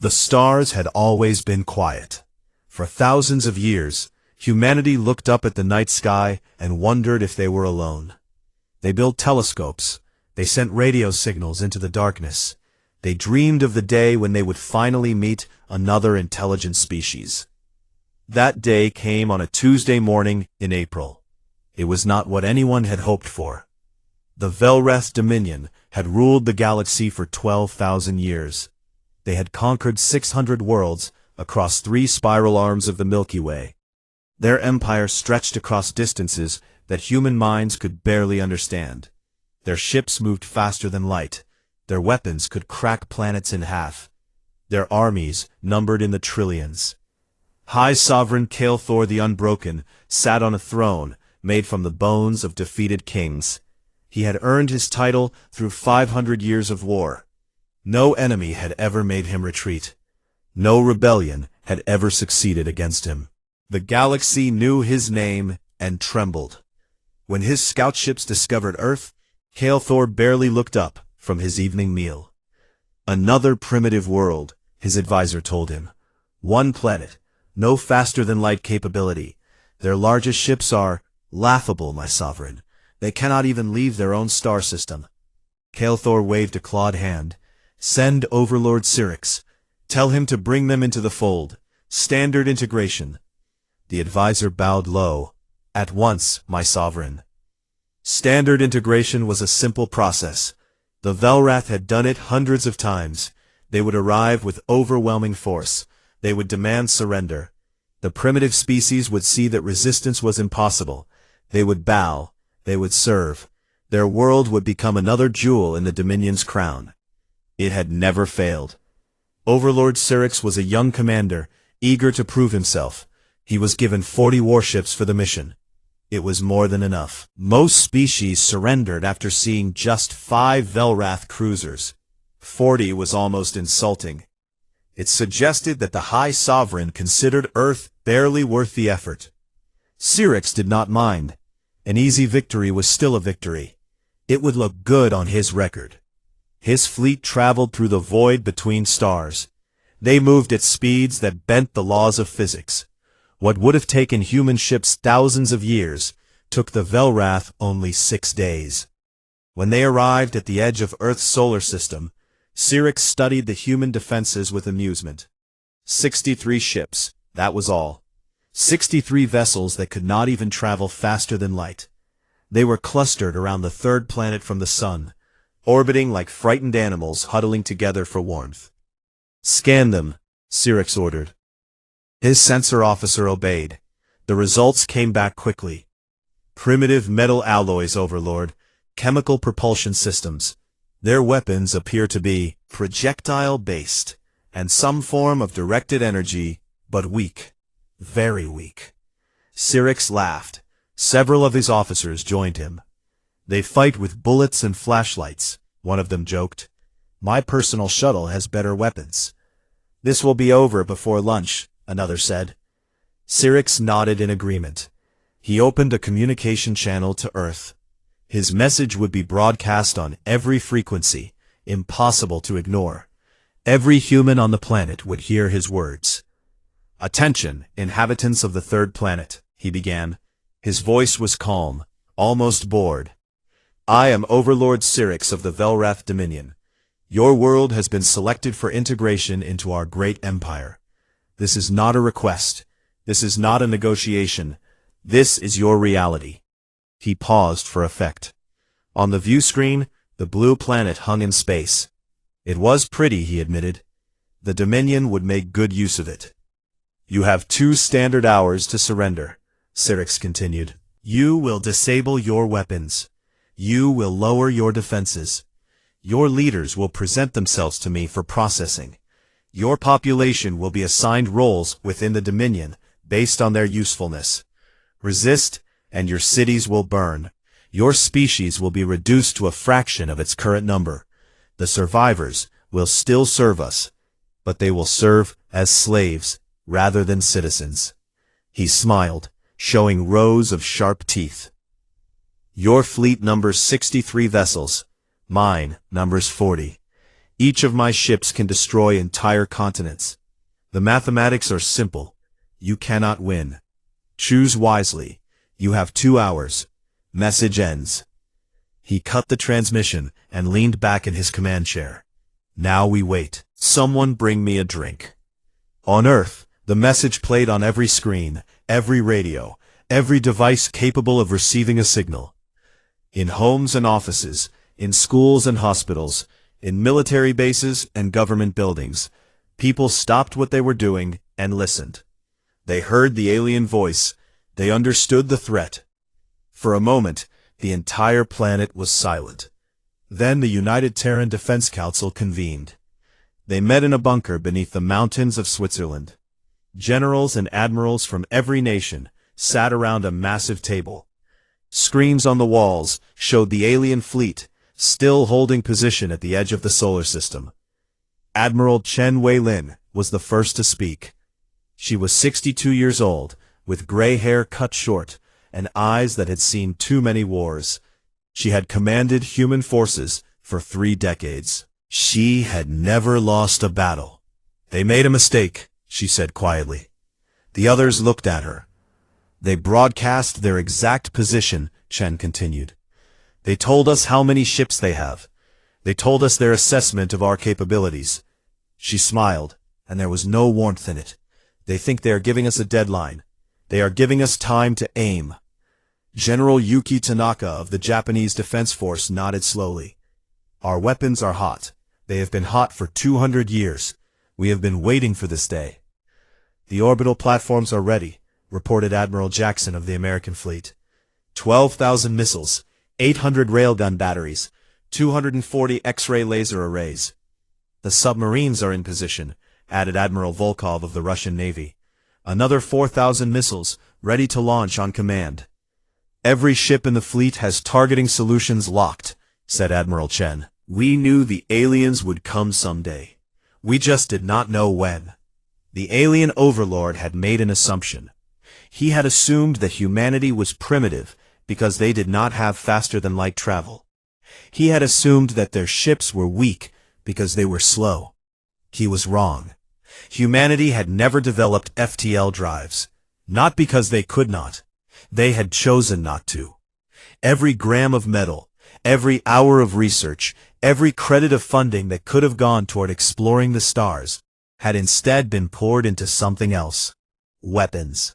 The stars had always been quiet. For thousands of years, humanity looked up at the night sky and wondered if they were alone. They built telescopes. They sent radio signals into the darkness. They dreamed of the day when they would finally meet another intelligent species. That day came on a Tuesday morning in April. It was not what anyone had hoped for. The Velrath Dominion had ruled the galaxy for 12,000 years. They had conquered 600 worlds across 3 spiral arms of the Milky Way. Their empire stretched across distances that human minds could barely understand. Their ships moved faster than light. Their weapons could crack planets in half. Their armies numbered in the trillions. High Sovereign Kael'thor the Unbroken sat on a throne made from the bones of defeated kings. He had earned his title through 500 years of war. No enemy had ever made him retreat. No rebellion had ever succeeded against him. The galaxy knew his name and trembled. When his scout ships discovered Earth, Kael'thor barely looked up from his evening meal. Another primitive world, his advisor told him. One planet, no faster-than-light capability. Their largest ships are laughable, my sovereign. They cannot even leave their own star system. Kael'thor waved a clawed hand. Send Overlord Syrinx. Tell him to bring them into the fold. Standard integration. The advisor bowed low. At once, my sovereign. Standard integration was a simple process. The Velrath had done it hundreds of times. They would arrive with overwhelming force. They would demand surrender. The primitive species would see that resistance was impossible. They would bow. They would serve. Their world would become another jewel in the Dominion's crown. It had never failed. Overlord Syrinx was a young commander, eager to prove himself. He was given 40 warships for the mission. It was more than enough. Most species surrendered after seeing just 5 Velrath cruisers. 40 was almost insulting. It suggested that the High Sovereign considered Earth barely worth the effort. Syrinx did not mind. An easy victory was still a victory. It would look good on his record. His fleet traveled through the void between stars. They moved at speeds that bent the laws of physics. What would have taken human ships thousands of years took the Velrath only 6 days. When they arrived at the edge of Earth's solar system, Syrinx studied the human defenses with amusement. 63 ships, that was all. 63 vessels that could not even travel faster than light. They were clustered around the 3rd planet from the sun, orbiting like frightened animals huddling together for warmth. Scan them, Syrinx ordered. His sensor officer obeyed. The results came back quickly. Primitive metal alloys, Overlord. Chemical propulsion systems. Their weapons appear to be projectile-based, and some form of directed energy, but weak. Very weak. Syrinx laughed. Several of his officers joined him. They fight with bullets and flashlights, one of them joked. My personal shuttle has better weapons. This will be over before lunch, another said. Syrinx nodded in agreement. He opened a communication channel to Earth. His message would be broadcast on every frequency, impossible to ignore. Every human on the planet would hear his words. Attention, inhabitants of the 3rd planet, he began. His voice was calm, almost bored. I am Overlord Syrinx of the Velrath Dominion. Your world has been selected for integration into our great empire. This is not a request. This is not a negotiation. This is your reality. He paused for effect. On the view screen, the blue planet hung in space. It was pretty, he admitted. The Dominion would make good use of it. You have 2 standard hours to surrender, Syrinx continued. You will disable your weapons. You will lower your defenses. Your leaders will present themselves to me for processing. Your population will be assigned roles within the Dominion based on their usefulness. Resist, and your cities will burn. Your species will be reduced to a fraction of its current number. The survivors will still serve us, but they will serve as slaves rather than citizens. He smiled, showing rows of sharp teeth. Your fleet numbers 63 vessels. Mine numbers 40. Each of my ships can destroy entire continents. The mathematics are simple. You cannot win. Choose wisely. You have 2 hours. Message ends. He cut the transmission and leaned back in his command chair. Now we wait. Someone bring me a drink. On Earth, the message played on every screen, every radio, every device capable of receiving a signal. In homes and offices, in schools and hospitals, in military bases and government buildings, people stopped what they were doing and listened. They heard the alien voice. They understood the threat. For a moment, the entire planet was silent. Then the United Terran Defense Council convened. They met in a bunker beneath the mountains of Switzerland. Generals and admirals from every nation sat around a massive table. Screens on the walls showed the alien fleet, still holding position at the edge of the solar system. Admiral Chen Weilin was the first to speak. She was 62 years old, with gray hair cut short, and eyes that had seen too many wars. She had commanded human forces for 3 decades. She had never lost a battle. They made a mistake, she said quietly. The others looked at her. They broadcast their exact position, Chen continued. They told us how many ships they have. They told us their assessment of our capabilities. She smiled, and there was no warmth in it. They think they are giving us a deadline. They are giving us time to aim. General Yuki Tanaka of the Japanese Defense Force nodded slowly. Our weapons are hot. They have been hot for 200 years. We have been waiting for this day. The orbital platforms are ready, reported Admiral Jackson of the American fleet. 12,000 missiles, 800 railgun batteries, 240 X-ray laser arrays. The submarines are in position, added Admiral Volkov of the Russian Navy. Another 4,000 missiles, ready to launch on command. Every ship in the fleet has targeting solutions locked, said Admiral Chen. We knew the aliens would come someday. We just did not know when. The alien overlord had made an assumption. He had assumed that humanity was primitive because they did not have faster-than-light travel. He had assumed that their ships were weak because they were slow. He was wrong. Humanity had never developed FTL drives, not because they could not. They had chosen not to. Every gram of metal, every hour of research, every credit of funding that could have gone toward exploring the stars had instead been poured into something else. Weapons.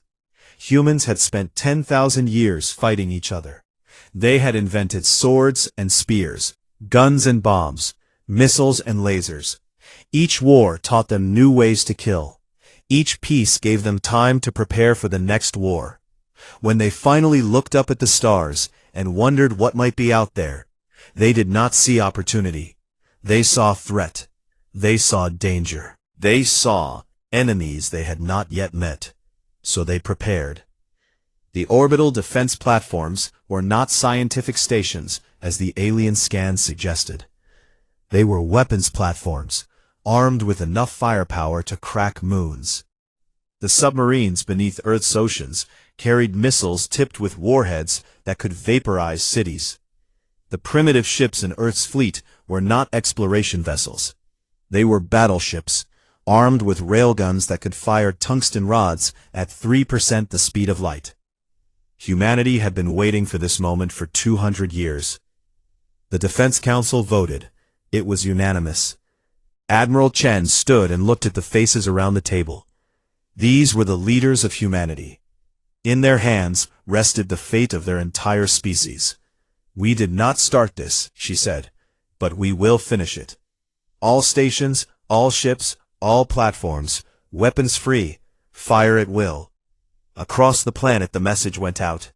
Humans had spent 10,000 years fighting each other. They had invented swords and spears, guns and bombs, missiles and lasers. Each war taught them new ways to kill. Each peace gave them time to prepare for the next war. When they finally looked up at the stars and wondered what might be out there, they did not see opportunity. They saw threat. They saw danger. They saw enemies they had not yet met. So they prepared. The orbital defense platforms were not scientific stations, as the alien scans suggested. They were weapons platforms, armed with enough firepower to crack moons. The submarines beneath Earth's oceans carried missiles tipped with warheads that could vaporize cities. The primitive ships in Earth's fleet were not exploration vessels. They were battleships, armed with railguns that could fire tungsten rods at 3% the speed of light. Humanity had been waiting for this moment for 200 years. The Defense Council voted. It was unanimous. Admiral Chen stood and looked at the faces around the table. These were the leaders of humanity. In their hands rested the fate of their entire species. We did not start this, she said, but we will finish it. All stations, all ships, all platforms, weapons free, fire at will. Across the planet the message went out.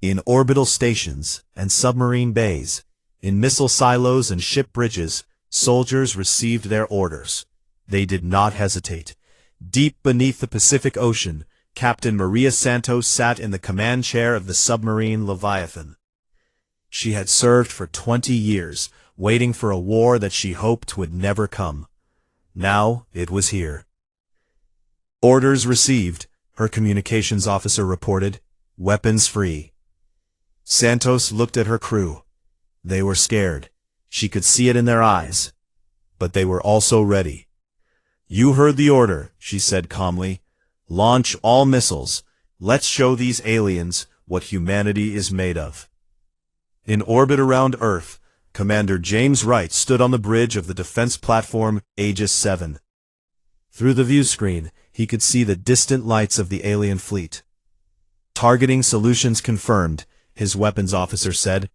In orbital stations and submarine bays, in missile silos and ship bridges, soldiers received their orders. They did not hesitate. Deep beneath the Pacific Ocean, Captain Maria Santos sat in the command chair of the submarine Leviathan. She had served for 20 years, waiting for a war that she hoped would never come. Now it was here. Orders received, her communications officer reported. Weapons free. Santos looked at her crew. They were scared. She could see it in their eyes. but they were also ready. "You heard the order," she said calmly. "Launch all missiles. Let's show these aliens what humanity is made of." In orbit around Earth, Commander James Wright stood on the bridge of the defense platform Aegis 7. Through the view screen, he could see the distant lights of the alien fleet. "Targeting solutions confirmed," his weapons officer said.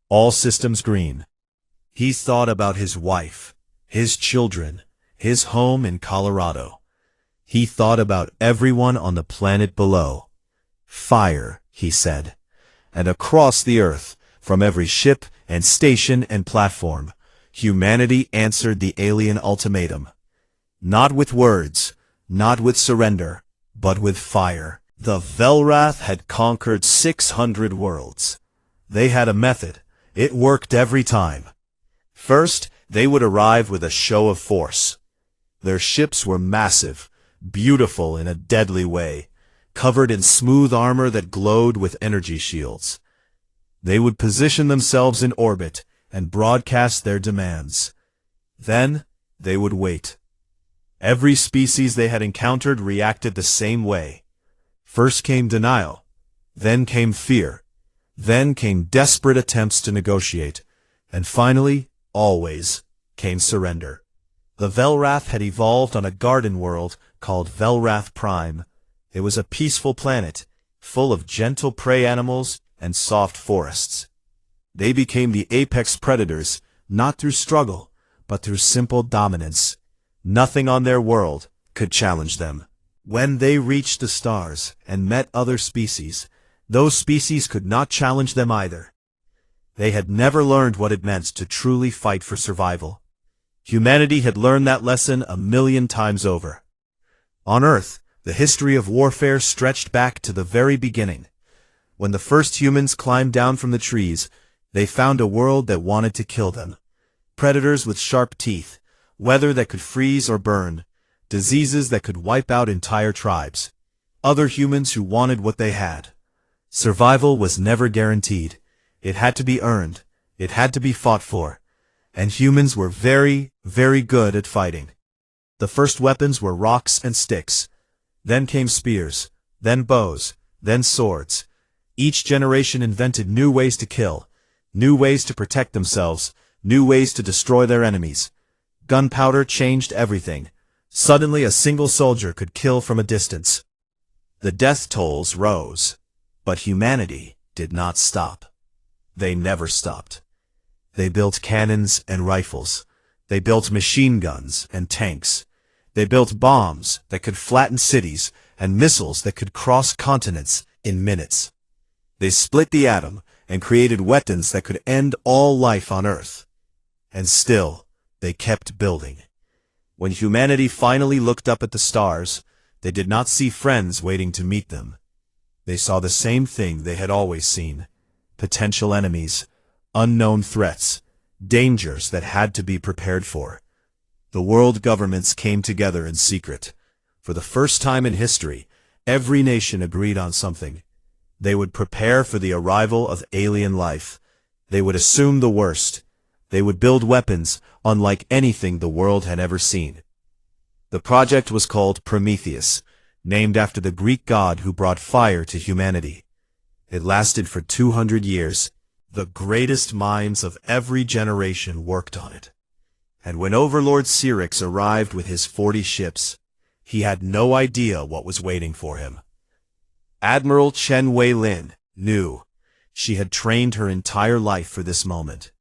"All systems green." He thought about his wife, his children, his home in Colorado. He thought about everyone on the planet below. "Fire," he said. And across the Earth, from every ship and station and platform, humanity answered the alien ultimatum. Not with words, not with surrender, but with fire. The Velrath had conquered 600 worlds. They had a method. It worked every time. First, they would arrive with a show of force. Their ships were massive, beautiful in a deadly way, covered in smooth armor that glowed with energy shields. They would position themselves in orbit and broadcast their demands. Then, they would wait. Every species they had encountered reacted the same way. First came denial, then came fear, then came desperate attempts to negotiate, and finally, always, came surrender. The Velrath had evolved on a garden world called Velrath Prime. It was a peaceful planet, full of gentle prey animals and soft forests. They became the apex predators, not through struggle, but through simple dominance. Nothing on their world could challenge them. When they reached the stars and met other species, those species could not challenge them either. They had never learned what it meant to truly fight for survival. Humanity had learned that lesson 1,000,000 times over. On Earth, the history of warfare stretched back to the very beginning. When the first humans climbed down from the trees, they found a world that wanted to kill them. Predators with sharp teeth, weather that could freeze or burn, diseases that could wipe out entire tribes. Other humans who wanted what they had. Survival was never guaranteed. It had to be earned. It had to be fought for. And humans were very, very good at fighting. The first weapons were rocks and sticks. Then came spears, then bows, then swords. Each generation invented new ways to kill, new ways to protect themselves, new ways to destroy their enemies. Gunpowder changed everything. Suddenly a single soldier could kill from a distance. The death tolls rose, but humanity did not stop. They never stopped. They built cannons and rifles. They built machine guns and tanks. They built bombs that could flatten cities and missiles that could cross continents in minutes. They split the atom and created weapons that could end all life on Earth. And still, they kept building. When humanity finally looked up at the stars, they did not see friends waiting to meet them. They saw the same thing they had always seen: potential enemies, unknown threats, dangers that had to be prepared for. The world governments came together in secret. For the first time in history, every nation agreed on something. They would prepare for the arrival of alien life. They would assume the worst. They would build weapons unlike anything the world had ever seen. The project was called Prometheus, named after the Greek god who brought fire to humanity. It lasted for 200 years. The greatest minds of every generation worked on it. And when Overlord Syrinx arrived with his 40 ships, he had no idea what was waiting for him. Admiral Chen Wei-lin knew. She had trained her entire life for this moment.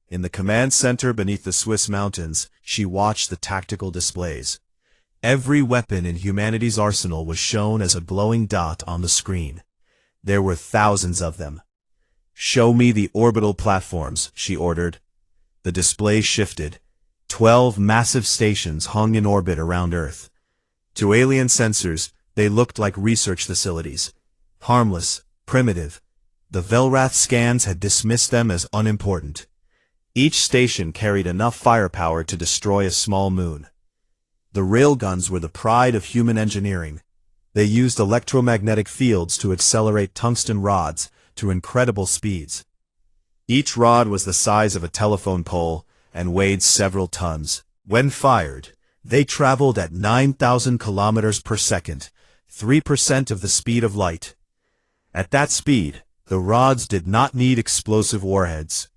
In the command center beneath the Swiss mountains, she watched the tactical displays. Every weapon in humanity's arsenal was shown as a glowing dot on the screen. There were thousands of them. "Show me the orbital platforms," she ordered. The display shifted. 12 massive stations hung in orbit around Earth. To alien sensors, they looked like research facilities. Harmless, primitive. The Velrath scans had dismissed them as unimportant. Each station carried enough firepower to destroy a small moon. The railguns were the pride of human engineering. They used electromagnetic fields to accelerate tungsten rods to incredible speeds. Each rod was the size of a telephone pole, and weighed several tons. When fired, they traveled at 9,000 kilometers per second, 3% of the speed of light. At that speed, the rods did not need explosive warheads.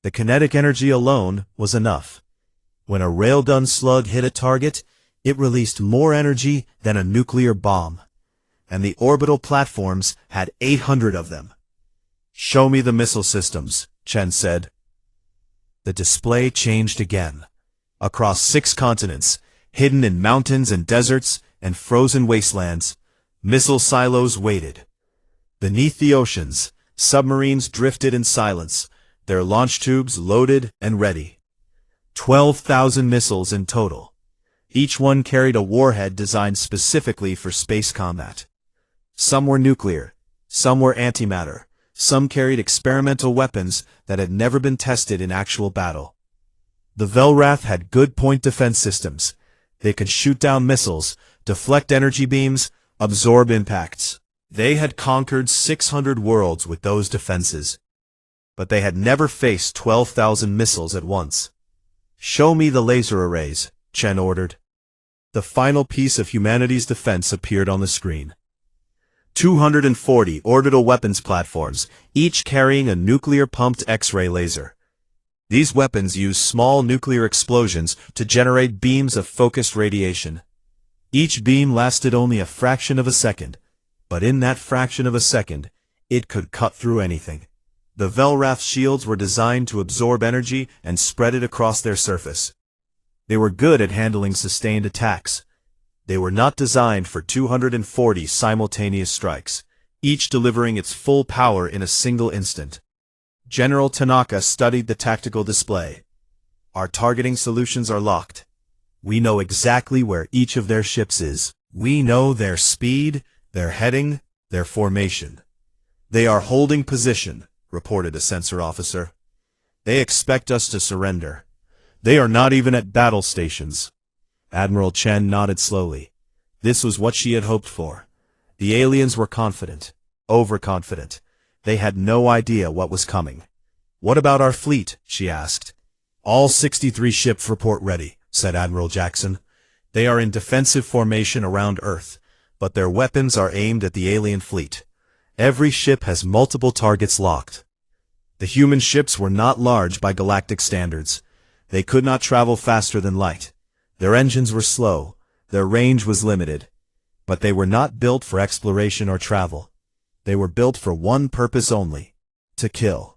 The kinetic energy alone was enough. When a railgun slug hit a target, it released more energy than a nuclear bomb. And the orbital platforms had 800 of them. "Show me the missile systems," Chen said. The display changed again. Across 6 continents, hidden in mountains and deserts and frozen wastelands, missile silos waited. Beneath the oceans, submarines drifted in silence, their launch tubes loaded and ready. 12,000 missiles in total. Each one carried a warhead designed specifically for space combat. Some were nuclear, some were antimatter, some carried experimental weapons that had never been tested in actual battle. The Velrath had good point defense systems. They could shoot down missiles, deflect energy beams, absorb impacts. They had conquered 600 worlds with those defenses. But they had never faced 12,000 missiles at once. "Show me the laser arrays," Chen ordered. The final piece of humanity's defense appeared on the screen. 240 orbital weapons platforms, each carrying a nuclear-pumped X-ray laser. These weapons use small nuclear explosions to generate beams of focused radiation. Each beam lasted only a fraction of a second, but in that fraction of a second, it could cut through anything. The Velrath shields were designed to absorb energy and spread it across their surface. They were good at handling sustained attacks. They were not designed for 240 simultaneous strikes, each delivering its full power in a single instant. General Tanaka studied the tactical display. "Our targeting solutions are locked. We know exactly where each of their ships is. We know their speed, their heading, their formation. They are holding position," reported a sensor officer. "They expect us to surrender. They are not even at battle stations." Admiral Chen nodded slowly. This was what she had hoped for. The aliens were confident, overconfident. They had no idea what was coming. "What about our fleet?" she asked. "All 63 ships report ready," said Admiral Jackson. "They are in defensive formation around Earth, but their weapons are aimed at the alien fleet. Every ship has multiple targets locked." The human ships were not large by galactic standards. They could not travel faster than light. Their engines were slow, their range was limited. But they were not built for exploration or travel. They were built for one purpose only: to kill.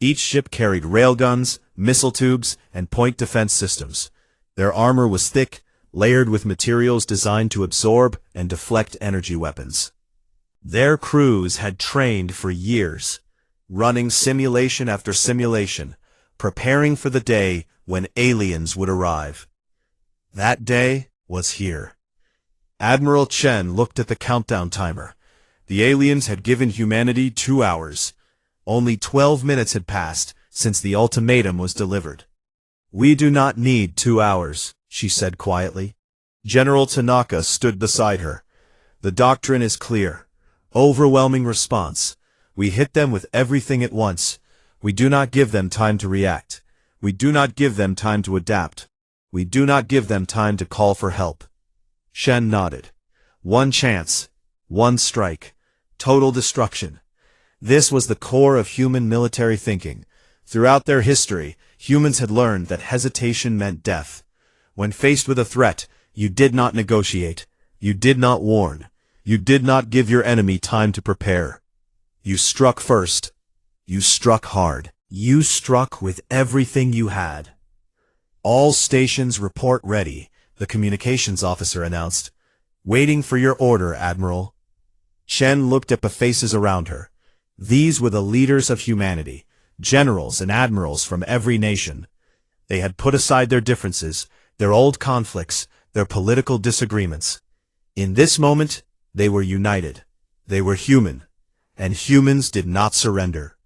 Each ship carried railguns, missile tubes, and point defense systems. Their armor was thick, layered with materials designed to absorb and deflect energy weapons. Their crews had trained for years, running simulation after simulation, preparing for the day when aliens would arrive. That day was here. Admiral Chen looked at the countdown timer. The aliens had given humanity 2 hours. Only 12 minutes had passed since the ultimatum was delivered. "We do not need 2 hours," she said quietly. General Tanaka stood beside her. "The doctrine is clear. Overwhelming response. We hit them with everything at once. We do not give them time to react. We do not give them time to adapt. We do not give them time to call for help." Shen nodded. One chance, one strike, total destruction. This was the core of human military thinking. Throughout their history, humans had learned that hesitation meant death. When faced with a threat, you did not negotiate. You did not warn. You did not give your enemy time to prepare. You struck first. You struck hard. You struck with everything you had. "All stations report ready," the communications officer announced. "Waiting for your order, Admiral." Chen looked at the faces around her. These were the leaders of humanity, generals and admirals from every nation. They had put aside their differences, their old conflicts, their political disagreements. In this moment, they were united. They were human, and humans did not surrender.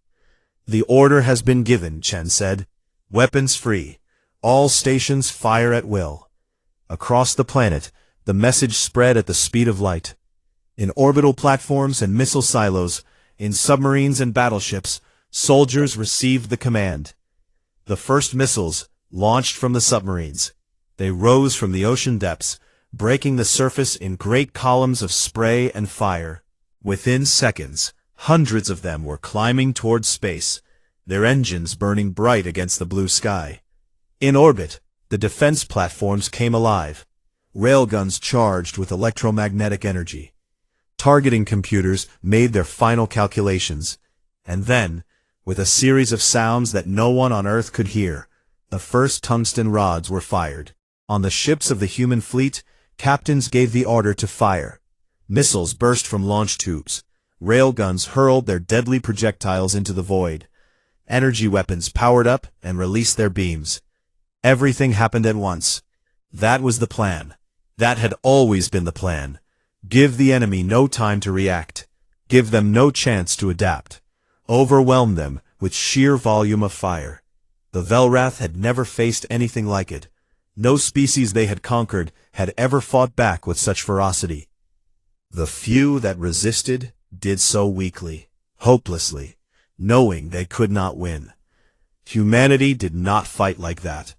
"The order has been given," Chen said. "Weapons free. All stations fire at will." Across the planet, the message spread at the speed of light. In orbital platforms and missile silos, in submarines and battleships, soldiers received the command. The first missiles, launched from the submarines. They rose from the ocean depths, breaking the surface in great columns of spray and fire. Within seconds, hundreds of them were climbing towards space, their engines burning bright against the blue sky. In orbit, the defense platforms came alive, railguns charged with electromagnetic energy. Targeting computers made their final calculations, and then, with a series of sounds that no one on Earth could hear, the first tungsten rods were fired. On the ships of the human fleet, captains gave the order to fire. Missiles burst from launch tubes. Railguns hurled their deadly projectiles into the void. Energy weapons powered up and released their beams. Everything happened at once. That was the plan. That had always been the plan. Give the enemy no time to react. Give them no chance to adapt. Overwhelm them with sheer volume of fire. The Velrath had never faced anything like it. No species they had conquered had ever fought back with such ferocity. The few that resisted did so weakly, hopelessly, knowing they could not win. Humanity did not fight like that.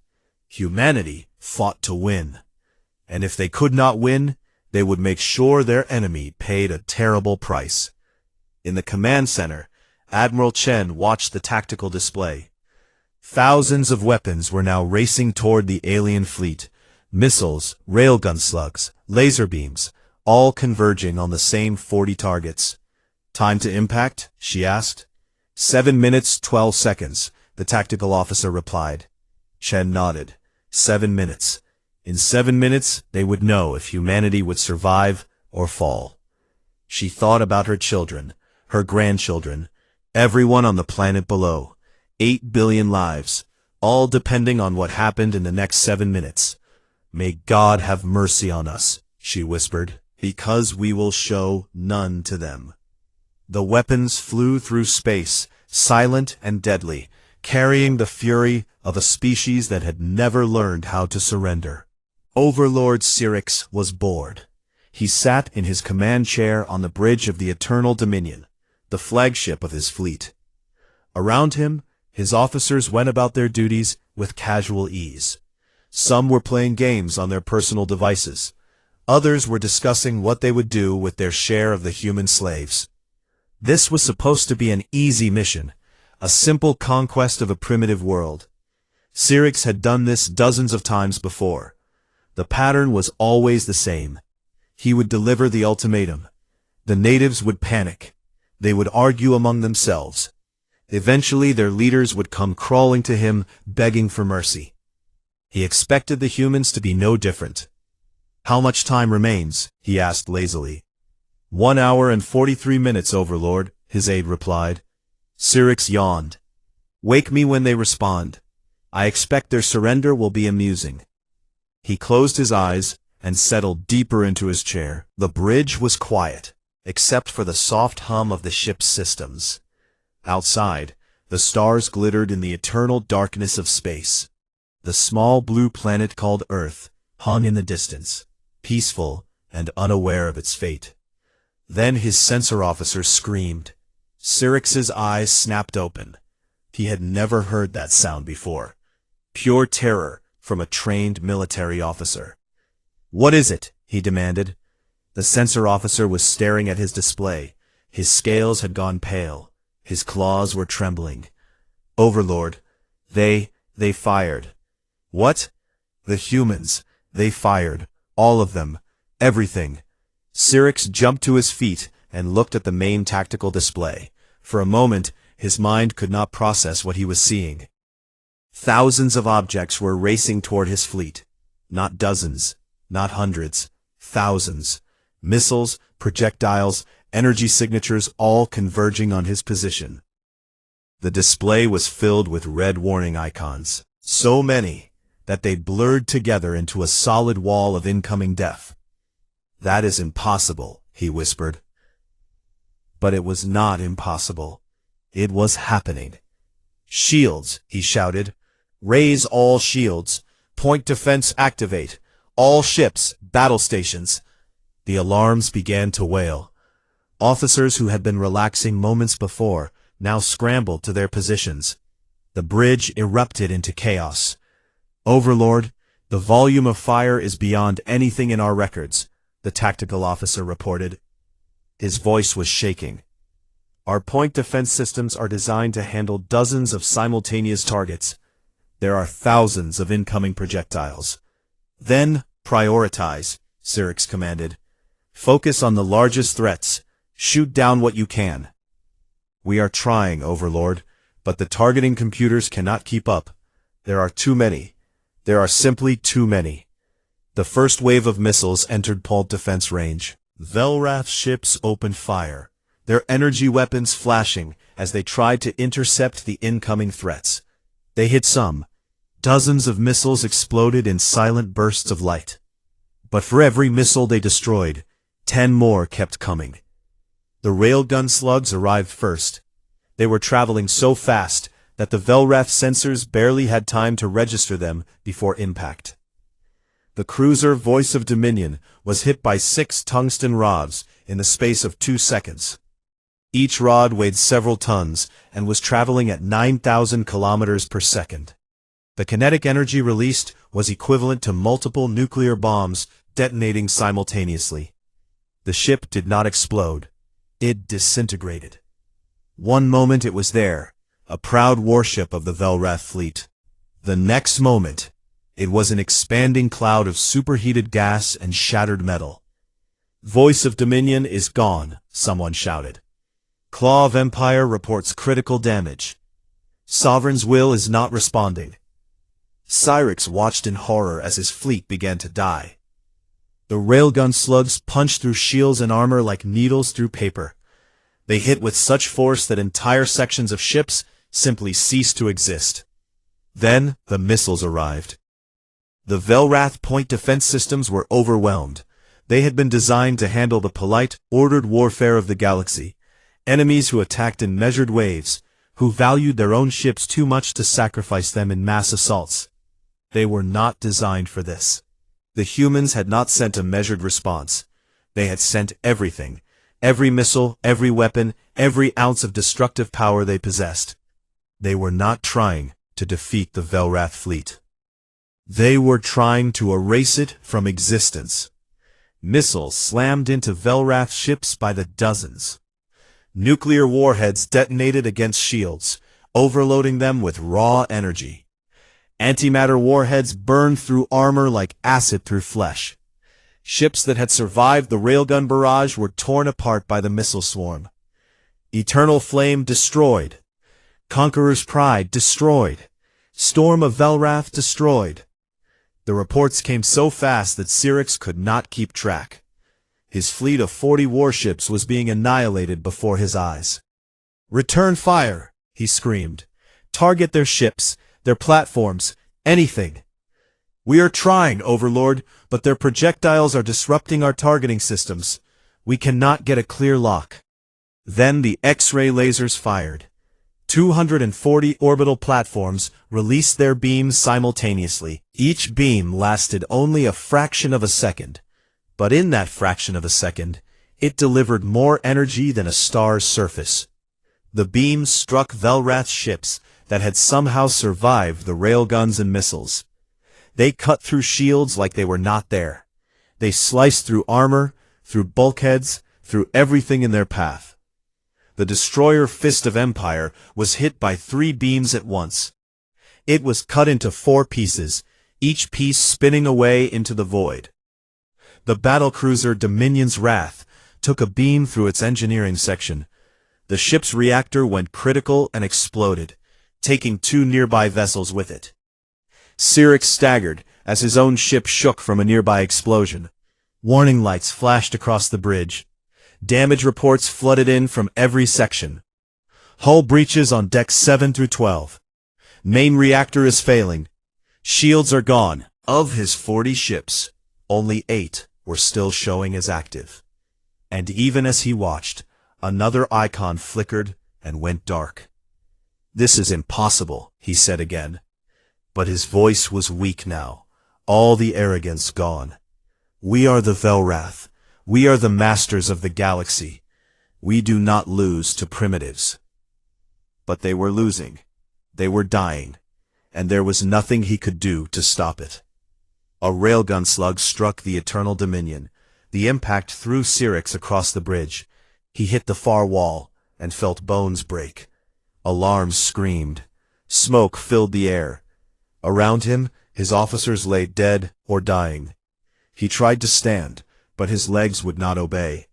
Humanity fought to win. And if they could not win, they would make sure their enemy paid a terrible price. In the command center, Admiral Chen watched the tactical display. Thousands of weapons were now racing toward the alien fleet. Missiles, railgun slugs, laser beams, all converging on the same 40 targets. Time to impact? She asked. 7 minutes, 12 seconds, the tactical officer replied. Chen nodded. 7 minutes. In 7 minutes, they would know if humanity would survive or fall. She thought about her children, her grandchildren, everyone on the planet below. 8 billion lives, all depending on what happened in the next 7 minutes. May God have mercy on us, she whispered, because we will show none to them. The weapons flew through space, silent and deadly, carrying the fury of a species that had never learned how to surrender. Overlord Syrinx was bored. He sat in his command chair on the bridge of the Eternal Dominion, the flagship of his fleet. Around him, his officers went about their duties with casual ease. Some were playing games on their personal devices. Others were discussing what they would do with their share of the human slaves. This was supposed to be an easy mission, a simple conquest of a primitive world. Syrinx had done this dozens of times before. The pattern was always the same. He would deliver the ultimatum. The natives would panic. They would argue among themselves. Eventually their leaders would come crawling to him, begging for mercy. He expected the humans to be no different. How much time remains? He asked lazily. 1 hour and 43 minutes, Overlord, his aide replied. Syrinx yawned. Wake me when they respond. I expect their surrender will be amusing. He closed his eyes and settled deeper into his chair. The bridge was quiet, except for the soft hum of the ship's systems. Outside, the stars glittered in the eternal darkness of space. The small blue planet called Earth hung in the distance, peaceful and unaware of its fate. Then his sensor officer screamed. Syrinx's eyes snapped open. He had never heard that sound before. Pure terror from a trained military officer. What is it? He demanded. The sensor officer was staring at his display. His scales had gone pale. His claws were trembling. Overlord, they fired. What? The humans. They fired. All of them. Everything. Syrinx jumped to his feet and looked at the main tactical display. For a moment, his mind could not process what he was seeing. Thousands of objects were racing toward his fleet. Not dozens, not hundreds, thousands. Missiles, projectiles, energy signatures all converging on his position. The display was filled with red warning icons, so many that they blurred together into a solid wall of incoming death. That is impossible, he whispered. But it was not impossible. It was happening. Shields, he shouted. Raise all shields. Point defense activate. All ships, battle stations. The alarms began to wail. Officers who had been relaxing moments before now scrambled to their positions. The bridge erupted into chaos. Overlord, the volume of fire is beyond anything in our records, the tactical officer reported. His voice was shaking. Our point defense systems are designed to handle dozens of simultaneous targets. There are thousands of incoming projectiles. Then, prioritize, Syrinx commanded. Focus on the largest threats. Shoot down what you can. We are trying, Overlord, but the targeting computers cannot keep up. There are too many. There are simply too many. The first wave of missiles entered point defense range. Velrath ships opened fire, their energy weapons flashing as they tried to intercept the incoming threats. They hit some. Dozens of missiles exploded in silent bursts of light. But for every missile they destroyed, 10 more kept coming. The railgun slugs arrived first. They were traveling so fast that the Velrath sensors barely had time to register them before impact. The cruiser Voice of Dominion was hit by 6 tungsten rods in the space of 2 seconds. Each rod weighed several tons and was traveling at 9,000 kilometers per second. The kinetic energy released was equivalent to multiple nuclear bombs detonating simultaneously. The ship did not explode. It disintegrated. One moment it was there, a proud warship of the Velrath fleet. The next moment, it was an expanding cloud of superheated gas and shattered metal. Voice of Dominion is gone, someone shouted. Claw of Empire reports critical damage. Sovereign's Will is not responding. Syrinx watched in horror as his fleet began to die. The railgun slugs punched through shields and armor like needles through paper. They hit with such force that entire sections of ships simply ceased to exist. Then the missiles arrived. The Velrath point defense systems were overwhelmed. They had been designed to handle the polite, ordered warfare of the galaxy. Enemies who attacked in measured waves, who valued their own ships too much to sacrifice them in mass assaults. They were not designed for this. The humans had not sent a measured response. They had sent everything. Every missile, every weapon, every ounce of destructive power they possessed. They were not trying to defeat the Velrath fleet. They were trying to erase it from existence. Missiles slammed into Velrath ships by the dozens. Nuclear warheads detonated against shields, overloading them with raw energy. Antimatter warheads burned through armor like acid through flesh. Ships that had survived the railgun barrage were torn apart by the missile swarm. Eternal Flame destroyed. Conqueror's Pride destroyed. Storm of Velrath destroyed. The reports came so fast that Syrinx could not keep track. His fleet of 40 warships was being annihilated before his eyes. "Return fire!" he screamed. "Target their ships, their platforms, anything. We are trying, Overlord, but their projectiles are disrupting our targeting systems. We cannot get a clear lock." Then the X-ray lasers fired. 240 orbital platforms released their beams simultaneously. Each beam lasted only a fraction of a second. But in that fraction of a second, it delivered more energy than a star's surface. The beams struck Velrath ships that had somehow survived the railguns and missiles. They cut through shields like they were not there. They sliced through armor, through bulkheads, through everything in their path. The destroyer Fist of Empire was hit by 3 beams at once. It was cut into 4 pieces, each piece spinning away into the void. The battlecruiser Dominion's Wrath took a beam through its engineering section. The ship's reactor went critical and exploded, taking 2 nearby vessels with it. Syrinx staggered as his own ship shook from a nearby explosion. Warning lights flashed across the bridge. Damage reports flooded in from every section. Hull breaches on decks 7 through 12. Main reactor is failing. Shields are gone. Of his 40 ships, only 8 were still showing as active. And even as he watched, another icon flickered and went dark. "This is impossible," he said again. But his voice was weak now, all the arrogance gone. "We are the Velrath. We are the masters of the galaxy. We do not lose to primitives." But they were losing. They were dying. and there was nothing he could do to stop it. A railgun slug struck the Eternal Dominion. The impact threw Syrinx across the bridge. He hit the far wall, and felt bones break. Alarms screamed. Smoke filled the air. Around him, his officers lay dead or dying. He tried to stand, but his legs would not obey.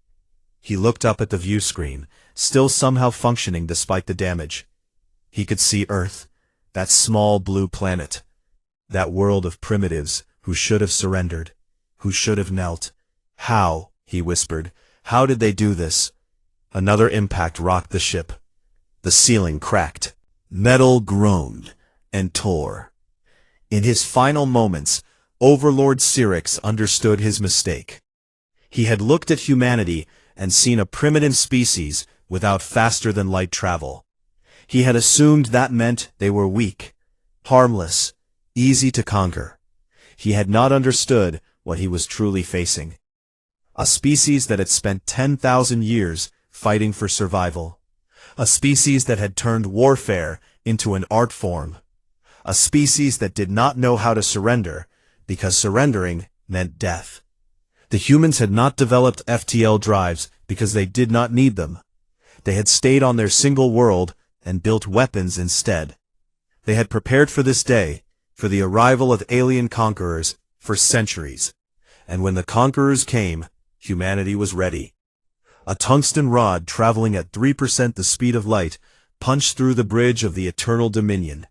He looked up at the view screen, still somehow functioning despite the damage. He could see Earth, that small blue planet, that world of primitives who should have surrendered, who should have knelt. How, he whispered, how did they do this? Another impact rocked the ship. The ceiling cracked. Metal groaned and tore. In his final moments, Overlord Syrinx understood his mistake. He had looked at humanity and seen a primitive species without faster-than-light travel. He had assumed that meant they were weak, harmless, easy to conquer. He had not understood what he was truly facing. A species that had spent 10,000 years fighting for survival. A species that had turned warfare into an art form. A species that did not know how to surrender, because surrendering meant death. The humans had not developed FTL drives because they did not need them. They had stayed on their single world and built weapons instead. They had prepared for this day, for the arrival of alien conquerors, for centuries. And when the conquerors came, humanity was ready. A tungsten rod traveling at 3% the speed of light punched through the bridge of the Eternal Dominion.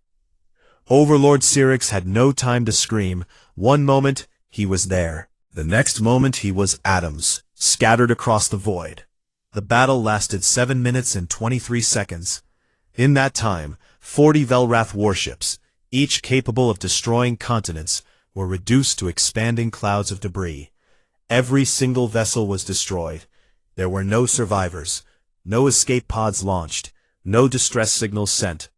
Overlord Syrinx had no time to scream. One moment, he was there. The next moment, he was atoms, scattered across the void. The battle lasted 7 minutes and 23 seconds. In that time, 40 Velrath warships, each capable of destroying continents, were reduced to expanding clouds of debris. Every single vessel was destroyed. There were no survivors, no escape pods launched, no distress signals sent.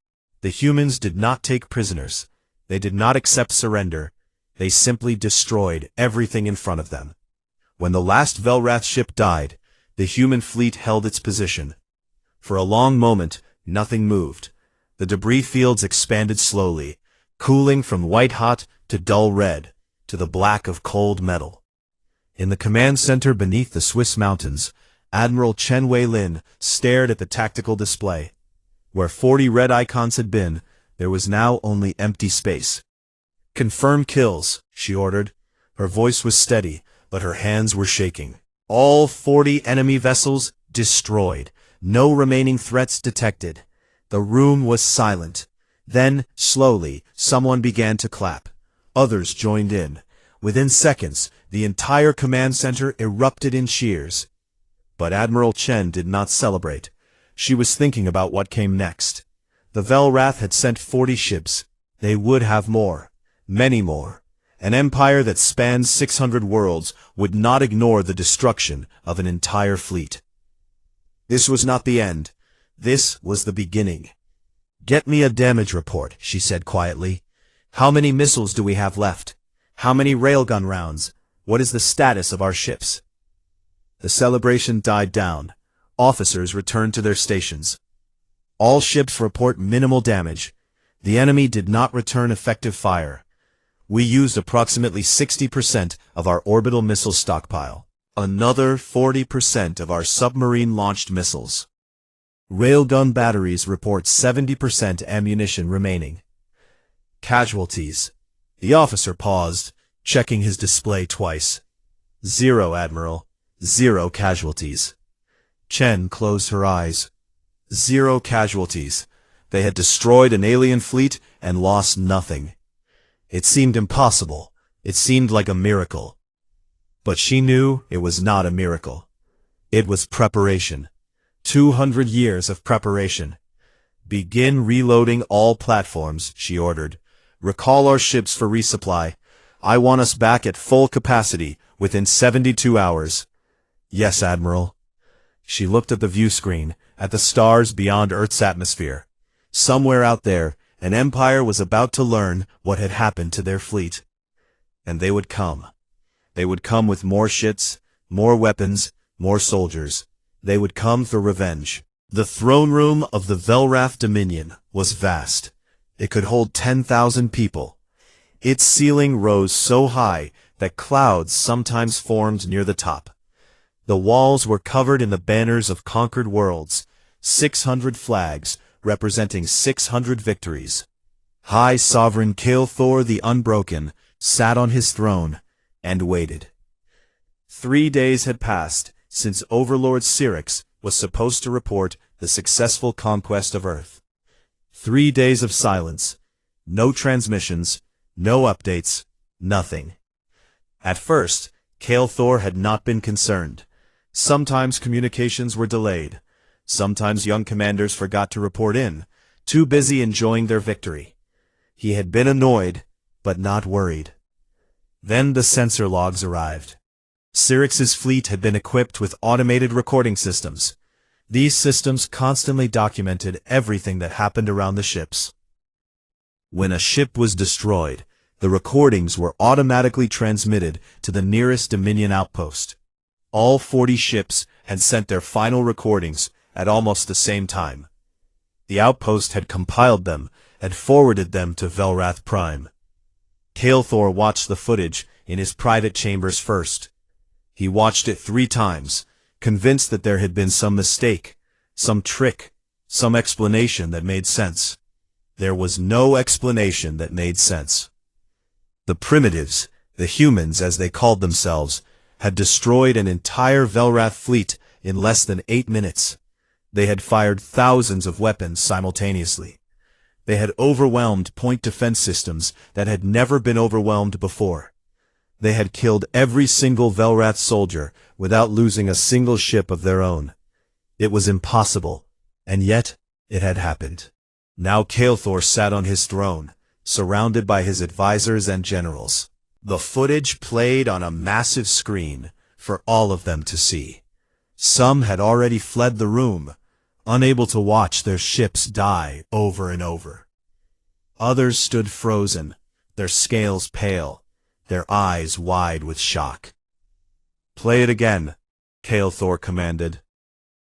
The humans did not take prisoners. They did not accept surrender. They simply destroyed everything in front of them. When the last Velrath ship died, the human fleet held its position. For a long moment, nothing moved. The debris fields expanded slowly, cooling from white-hot to dull red, to the black of cold metal. In the command center beneath the Swiss mountains, Admiral Chen Weilin stared at the tactical display. Where 40 red icons had been, there was now only empty space. "Confirm kills," she ordered. Her voice was steady, but her hands were shaking. All 40 enemy vessels destroyed. No remaining threats detected. The room was silent. Then, slowly, someone began to clap. Others joined in. Within seconds, the entire command center erupted in cheers. But Admiral Chen did not celebrate. She was thinking about what came next. The Velrath had sent 40 ships. They would have more. Many more. An empire that spanned 600 worlds would not ignore the destruction of an entire fleet. This was not the end. This was the beginning. "Get me a damage report," she said quietly. "How many missiles do we have left? How many railgun rounds? What is the status of our ships?" The celebration died down. Officers returned to their stations. All ships report minimal damage. The enemy did not return effective fire. We used approximately 60% of our orbital missile stockpile. Another 40% of our submarine-launched missiles. Railgun batteries report 70% ammunition remaining. Casualties. The officer paused, checking his display twice. 0, Admiral. 0 casualties. Chen closed her eyes. 0 casualties. They had destroyed an alien fleet and lost nothing. It seemed impossible. It seemed like a miracle. But she knew it was not a miracle. It was preparation. 200 years of preparation. "Begin reloading all platforms," she ordered. "Recall our ships for resupply. I want us back at full capacity within 72 hours. "Yes, Admiral." She looked at the view screen, at the stars beyond Earth's atmosphere. Somewhere out there, an empire was about to learn what had happened to their fleet. And they would come. They would come with more ships, more weapons, more soldiers. They would come for revenge. The throne room of the Velrath Dominion was vast. It could hold 10,000 people. Its ceiling rose so high that clouds sometimes formed near the top. The walls were covered in the banners of conquered worlds, 600 flags representing 600 victories. High Sovereign Kael'thor the Unbroken sat on his throne and waited. 3 days had passed since Overlord Syrinx was supposed to report the successful conquest of Earth. 3 days of silence, no transmissions, no updates, nothing. At first, Kael'thor had not been concerned. Sometimes communications were delayed. Sometimes young commanders forgot to report in, too busy enjoying their victory. He had been annoyed, but not worried. Then the sensor logs arrived. Syrinx's fleet had been equipped with automated recording systems. These systems constantly documented everything that happened around the ships. When a ship was destroyed, the recordings were automatically transmitted to the nearest Dominion outpost. All 40 ships had sent their final recordings at almost the same time. The outpost had compiled them and forwarded them to Velrath Prime. Kael'thor watched the footage in his private chambers first. He watched it 3 times, convinced that there had been some mistake, some trick, some explanation that made sense. There was no explanation that made sense. The primitives, the humans as they called themselves, had destroyed an entire Velrath fleet in less than 8 minutes. They had fired thousands of weapons simultaneously. They had overwhelmed point defense systems that had never been overwhelmed before. They had killed every single Velrath soldier without losing a single ship of their own. It was impossible, and yet it had happened. Now Kael'thor sat on his throne, surrounded by his advisors and generals. The footage played on a massive screen for all of them to see. Some had already fled the room, unable to watch their ships die over and over. Others stood frozen, their scales pale, their eyes wide with shock. "Play it again," Kael'thor commanded.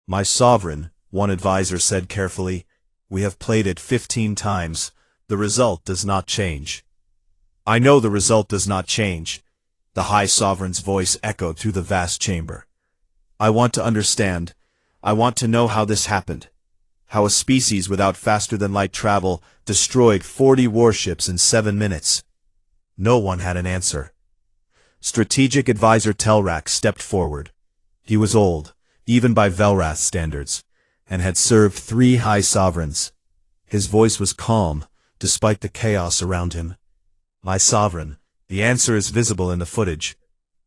"My sovereign," one advisor said carefully, "we have played it 15 times. The result does not change." "I know the result does not change," the High Sovereign's voice echoed through the vast chamber. "I want to understand. I want to know how this happened. How a species without faster-than-light travel destroyed 40 warships in 7 minutes. No one had an answer. Strategic Advisor Telrak stepped forward. He was old, even by Velrath standards, and had served 3 high sovereigns. His voice was calm, despite the chaos around him. "My sovereign, the answer is visible in the footage.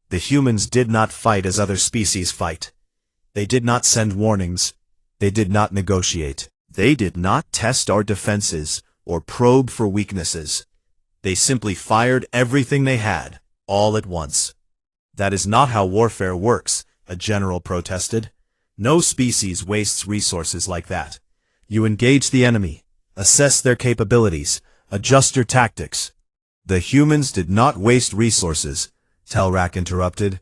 The humans did not fight as other species fight. They did not send warnings. They did not negotiate. They did not test our defenses or probe for weaknesses. They simply fired everything they had, all at once." "That is not how warfare works," a general protested. "No species wastes resources like that. You engage the enemy, assess their capabilities, adjust your tactics." "The humans did not waste resources," Telrak interrupted.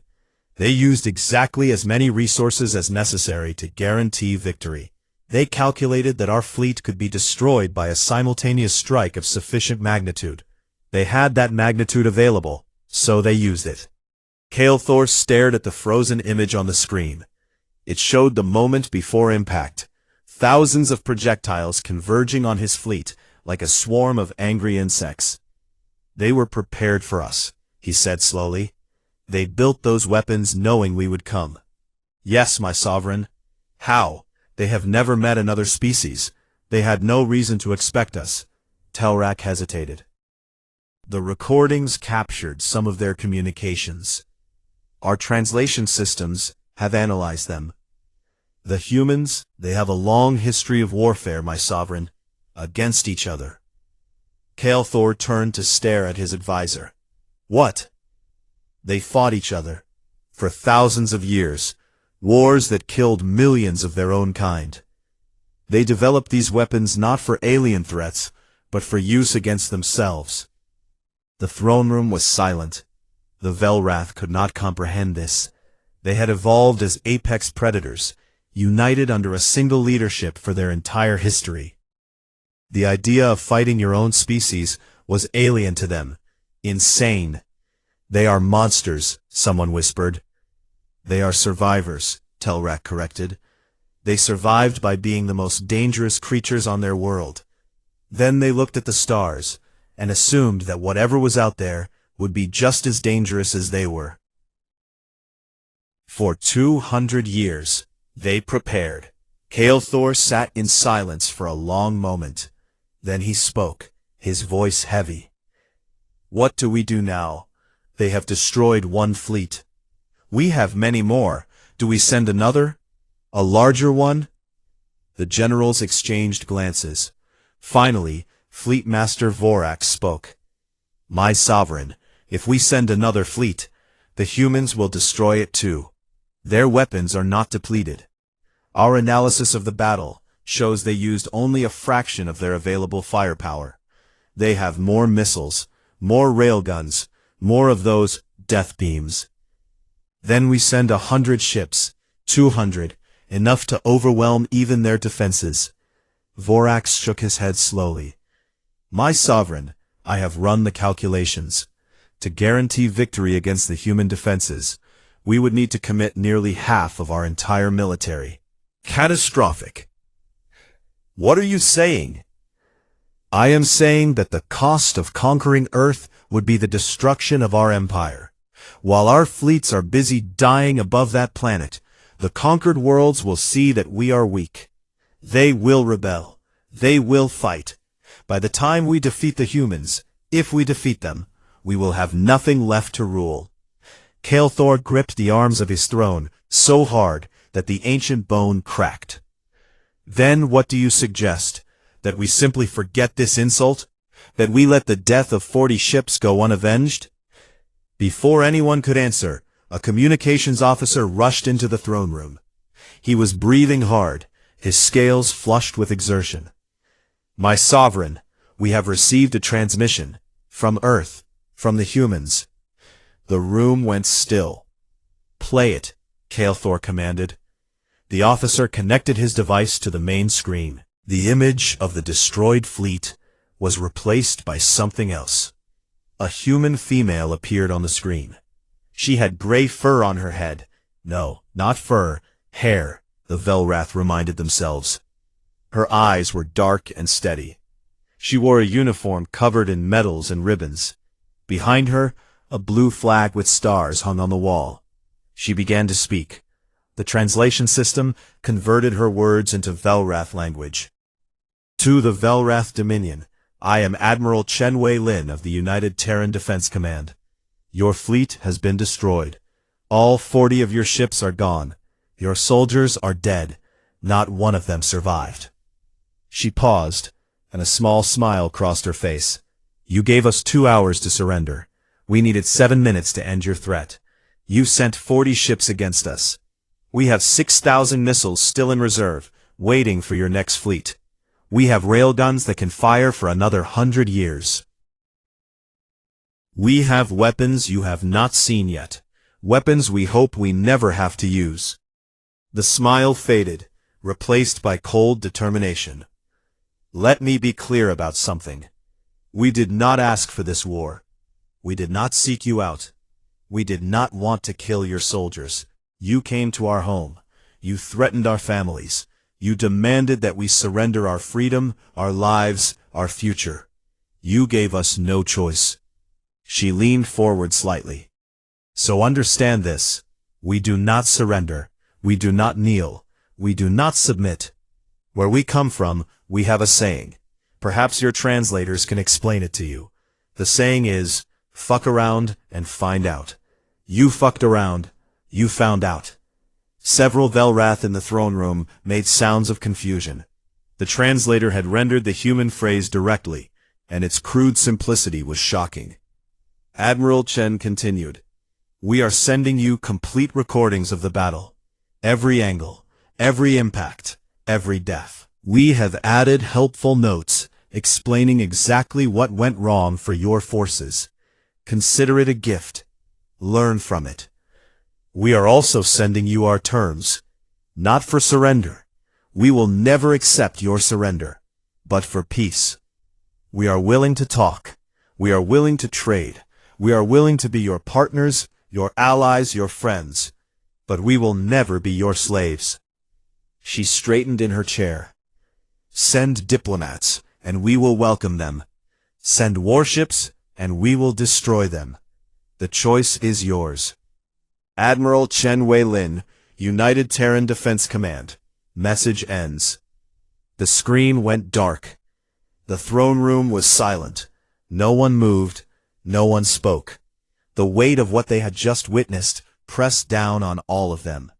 "They used exactly as many resources as necessary to guarantee victory. They calculated that our fleet could be destroyed by a simultaneous strike of sufficient magnitude. They had that magnitude available, so they used it." Kael'thor stared at the frozen image on the screen. It showed the moment before impact, thousands of projectiles converging on his fleet like a swarm of angry insects. "They were prepared for us," he said slowly. "They built those weapons knowing we would come." "Yes, my sovereign." "How? They have never met another species. They had no reason to expect us." Telrak hesitated. "The recordings captured some of their communications. Our translation systems have analyzed them. The humans, they have a long history of warfare, my sovereign, against each other." Kael'thor turned to stare at his advisor. "What?" "They fought each other. For thousands of years. Wars that killed millions of their own kind. They developed these weapons not for alien threats, but for use against themselves." The throne room was silent. The Velrath could not comprehend this. They had evolved as apex predators, united under a single leadership for their entire history. The idea of fighting your own species was alien to them. Insane. They are monsters, someone whispered. They are survivors, Telrak corrected. They survived by being the most dangerous creatures on their world. Then they looked at the stars, and assumed that whatever was out there would be just as dangerous as they were. For 200 years, they prepared. Kael'thor sat in silence for a long moment. Then he spoke, his voice heavy. What do we do now? They have destroyed one fleet. We have many more. Do we send another? A larger one? The generals exchanged glances. Finally, Fleet Master Vorax spoke. My sovereign, if we send another fleet, the humans will destroy it too. Their weapons are not depleted. Our analysis of the battle shows they used only a fraction of their available firepower. They have more missiles, more railguns, more of those death beams. Then we send 100 ships, 200, enough to overwhelm even their defenses. Vorax shook his head slowly. My sovereign, I have run the calculations. To guarantee victory against the human defenses, we would need to commit nearly half of our entire military. Catastrophic. What are you saying? I am saying that the cost of conquering Earth would be the destruction of our empire. While our fleets are busy dying above that planet, the conquered worlds will see that we are weak. They will rebel. They will fight. By the time we defeat the humans, if we defeat them, we will have nothing left to rule. Kael'thor gripped the arms of his throne so hard that the ancient bone cracked. Then what do you suggest? That we simply forget this insult? That we let the death of 40 ships go unavenged? Before anyone could answer, a communications officer rushed into the throne room. He was breathing hard, his scales flushed with exertion. My sovereign, we have received a transmission. From Earth, from the humans. The room went still. Play it, Kael'thor commanded. The officer connected his device to the main screen. The image of the destroyed fleet was replaced by something else. A human female appeared on the screen. She had gray fur on her head. No, not fur, hair, the Velrath reminded themselves. Her eyes were dark and steady. She wore a uniform covered in medals and ribbons. Behind her, a blue flag with stars hung on the wall. She began to speak. The translation system converted her words into Velrath language. To the Velrath Dominion, I am Admiral Chen Wei-Lin of the United Terran Defense Command. Your fleet has been destroyed. All 40 of your ships are gone. Your soldiers are dead. Not one of them survived. She paused, and a small smile crossed her face. You gave us 2 hours to surrender. We needed 7 minutes to end your threat. You sent 40 ships against us. We have 6,000 missiles still in reserve, waiting for your next fleet. We have railguns that can fire for another 100 years. We have weapons you have not seen yet. Weapons we hope we never have to use. The smile faded, replaced by cold determination. Let me be clear about something. We did not ask for this war. We did not seek you out. We did not want to kill your soldiers. You came to our home. You threatened our families. You demanded that we surrender our freedom, our lives, our future. You gave us no choice. She leaned forward slightly. So understand this. We do not surrender. We do not kneel. We do not submit. Where we come from, we have a saying. Perhaps your translators can explain it to you. The saying is, fuck around and find out. You fucked around. You found out. Several Velrath in the throne room made sounds of confusion. The translator had rendered the human phrase directly, and its crude simplicity was shocking. Admiral Chen continued, We are sending you complete recordings of the battle. Every angle, every impact, every death. We have added helpful notes explaining exactly what went wrong for your forces. Consider it a gift. Learn from it. We are also sending you our terms. Not for surrender. We will never accept your surrender. but for peace. We are willing to talk. We are willing to trade. We are willing to be your partners, your allies, your friends. But we will never be your slaves." She straightened in her chair. "Send diplomats, and we will welcome them. Send warships, and we will destroy them. The choice is yours." Admiral Chen Wei-lin, United Terran Defense Command. Message ends. The screen went dark. The throne room was silent. No one moved. No one spoke. The weight of what they had just witnessed pressed down on all of them.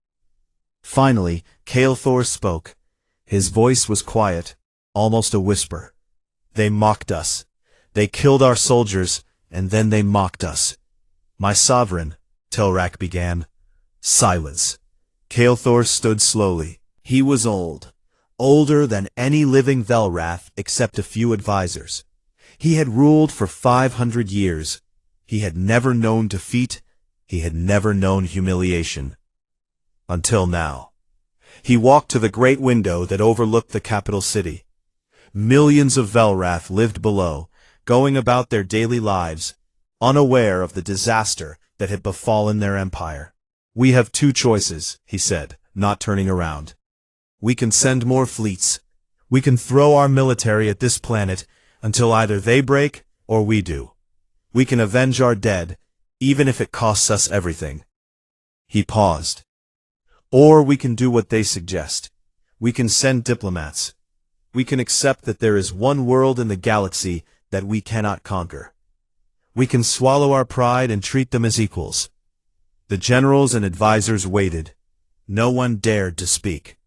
Finally, Kael'thor spoke. His voice was quiet, almost a whisper. "They mocked us. They killed our soldiers, and then they mocked us." "My sovereign," Telrak began. Silence. Kael'thor stood slowly. He was old. Older than any living Velrath except a few advisors. He had ruled for 500 years. He had never known defeat. He had never known humiliation. Until now. He walked to the great window that overlooked the capital city. Millions of Velrath lived below, going about their daily lives, unaware of the disaster that had befallen their empire. "We have two choices," he said, not turning around. "We can send more fleets. We can throw our military at this planet until either they break or we do. We can avenge our dead, even if it costs us everything." He paused. "Or we can do what they suggest. We can send diplomats. We can accept that there is one world in the galaxy that we cannot conquer. We can swallow our pride and treat them as equals." The generals and advisors waited. No one dared to speak.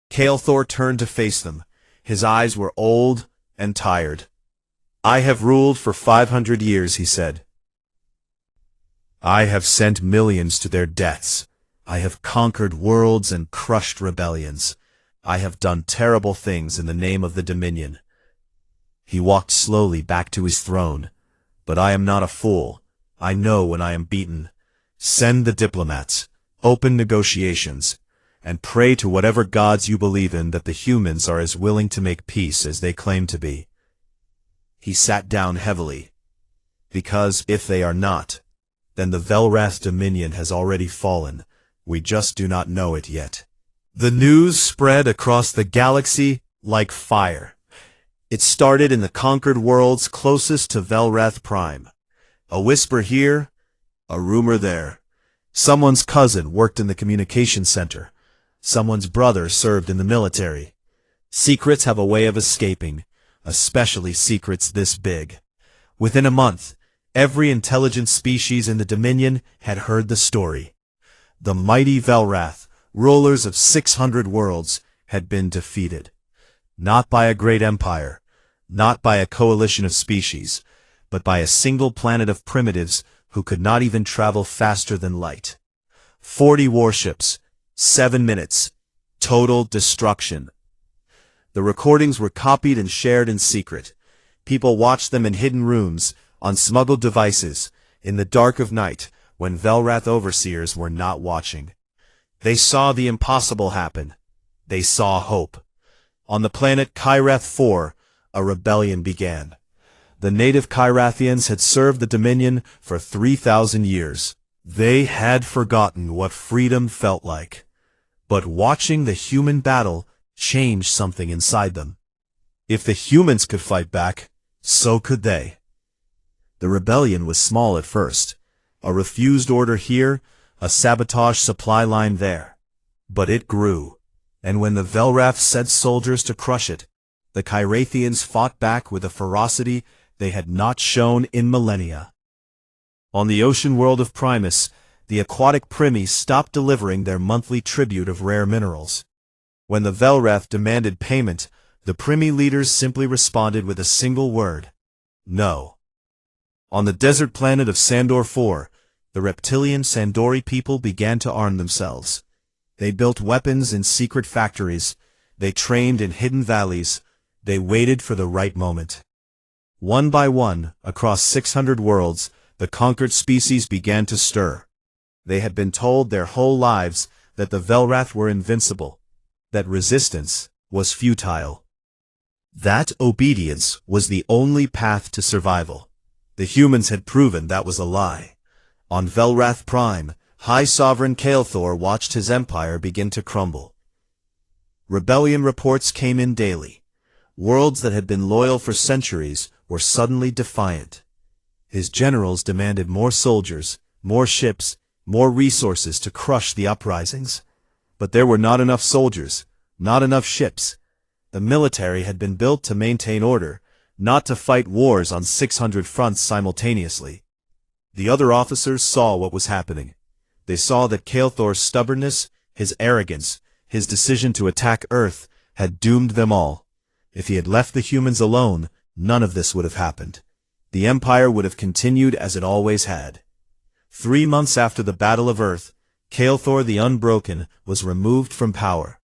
Kael'thor turned to face them. His eyes were old and tired. "I have ruled for 500 years, he said. "I have sent millions to their deaths. I have conquered worlds and crushed rebellions. I have done terrible things in the name of the Dominion." He walked slowly back to his throne. "But I am not a fool. I know when I am beaten. Send the diplomats. Open negotiations. And pray to whatever gods you believe in that the humans are as willing to make peace as they claim to be." He sat down heavily. "Because if they are not, then the Velrath Dominion has already fallen. We just do not know it yet." The news spread across the galaxy like fire. It started in the conquered worlds closest to Velrath Prime. A whisper here, a rumor there. Someone's cousin worked in the communication center. Someone's brother served in the military. Secrets have a way of escaping, especially secrets this big. Within a month, every intelligent species in the Dominion had heard the story. The mighty Velrath, rulers of 600 worlds, had been defeated. Not by a great empire, not by a coalition of species, but by a single planet of primitives who could not even travel faster than light. 40 warships, 7 minutes, total destruction. The recordings were copied and shared in secret. People watched them in hidden rooms, on smuggled devices, in the dark of night, when Velrath overseers were not watching. They saw the impossible happen. They saw hope. On the planet Kyrath 4, a rebellion began. The native Kyrathians had served the Dominion for 3,000 years. They had forgotten what freedom felt like. But watching the human battle changed something inside them. If the humans could fight back, so could they. The rebellion was small at first. A refused order here, a sabotage supply line there. But it grew. And when the Velrath sent soldiers to crush it, the Kyrathians fought back with a ferocity they had not shown in millennia. On the ocean world of Primus, the aquatic Primis stopped delivering their monthly tribute of rare minerals. When the Velrath demanded payment, the Primi leaders simply responded with a single word: no. On the desert planet of Sandor 4, the reptilian Sandori people began to arm themselves. They built weapons in secret factories. They trained in hidden valleys. They waited for the right moment. One by one, across 600 worlds, the conquered species began to stir. They had been told their whole lives that the Velrath were invincible, that resistance was futile. That obedience was the only path to survival. The humans had proven that was a lie. On Velrath Prime, High Sovereign Kael'thor watched his empire begin to crumble. Rebellion reports came in daily. Worlds that had been loyal for centuries were suddenly defiant. His generals demanded more soldiers, more ships, more resources to crush the uprisings. But there were not enough soldiers, not enough ships. The military had been built to maintain order, not to fight wars on 600 fronts simultaneously. The other officers saw what was happening. They saw that Kael'thor's stubbornness, his arrogance, his decision to attack Earth, had doomed them all. If he had left the humans alone, none of this would have happened. The Empire would have continued as it always had. 3 months after the Battle of Earth, Kael'thor the Unbroken was removed from power.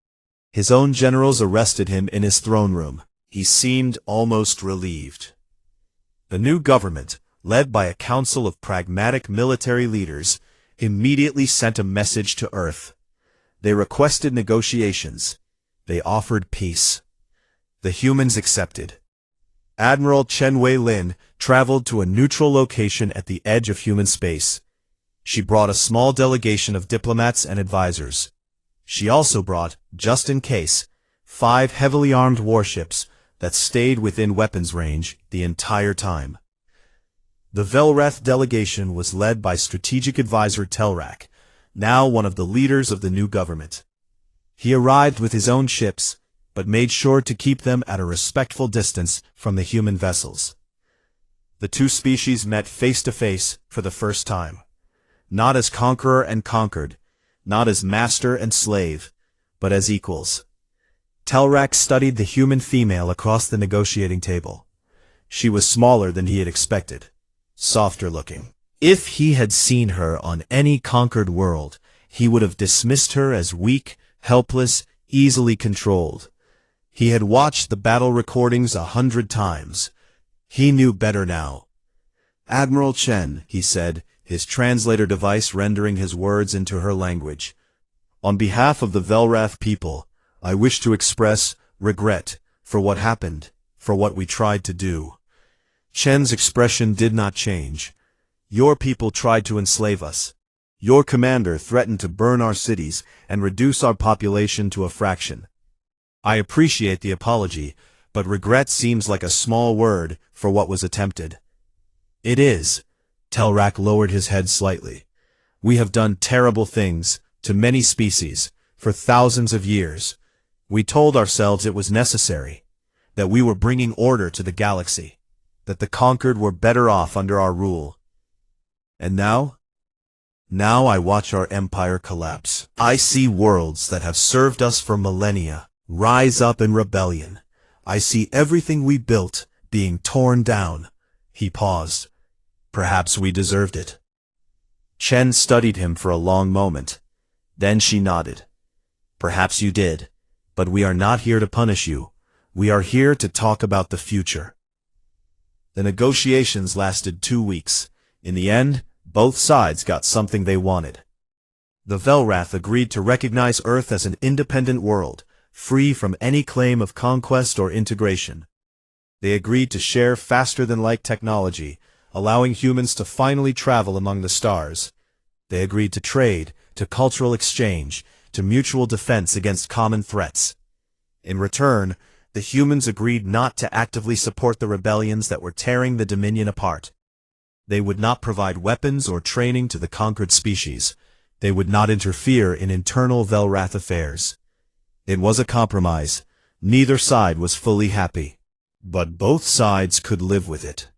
His own generals arrested him in his throne room. He seemed almost relieved. The new government, led by a council of pragmatic military leaders, immediately sent a message to Earth. They requested negotiations. They offered peace. The humans accepted. Admiral Chen Wei-lin traveled to a neutral location at the edge of human space. She brought a small delegation of diplomats and advisors. She also brought, just in case, 5 heavily armed warships that stayed within weapons range the entire time. The Velrath delegation was led by strategic advisor Telrak, now one of the leaders of the new government. He arrived with his own ships, but made sure to keep them at a respectful distance from the human vessels. The two species met face to face for the first time. Not as conqueror and conquered, not as master and slave, but as equals. Telrak studied the human female across the negotiating table. She was smaller than he had expected, softer looking. If he had seen her on any conquered world, he would have dismissed her as weak, helpless, easily controlled. He had watched the battle recordings 100 times. He knew better now. "Admiral Chen," he said, his translator device rendering his words into her language. "On behalf of the Velrath people, I wish to express regret for what happened, for what we tried to do." Chen's expression did not change. "Your people tried to enslave us. Your commander threatened to burn our cities and reduce our population to a fraction. I appreciate the apology, but regret seems like a small word for what was attempted." "It is." Telrak lowered his head slightly. "We have done terrible things to many species for thousands of years. We told ourselves it was necessary, that we were bringing order to the galaxy, that the conquered were better off under our rule. And now? Now I watch our empire collapse. I see worlds that have served us for millennia rise up in rebellion. I see everything we built being torn down." He paused. "Perhaps we deserved it." Chen studied him for a long moment. Then she nodded. "Perhaps you did, but we are not here to punish you. We are here to talk about the future." The negotiations lasted 2 weeks. In the end, both sides got something they wanted. The Velrath agreed to recognize Earth as an independent world, free from any claim of conquest or integration. They agreed to share faster-than-light technology, allowing humans to finally travel among the stars. They agreed to trade, to cultural exchange, to mutual defense against common threats. In return, the humans agreed not to actively support the rebellions that were tearing the Dominion apart. They would not provide weapons or training to the conquered species. They would not interfere in internal Velrath affairs. It was a compromise. Neither side was fully happy. But both sides could live with it.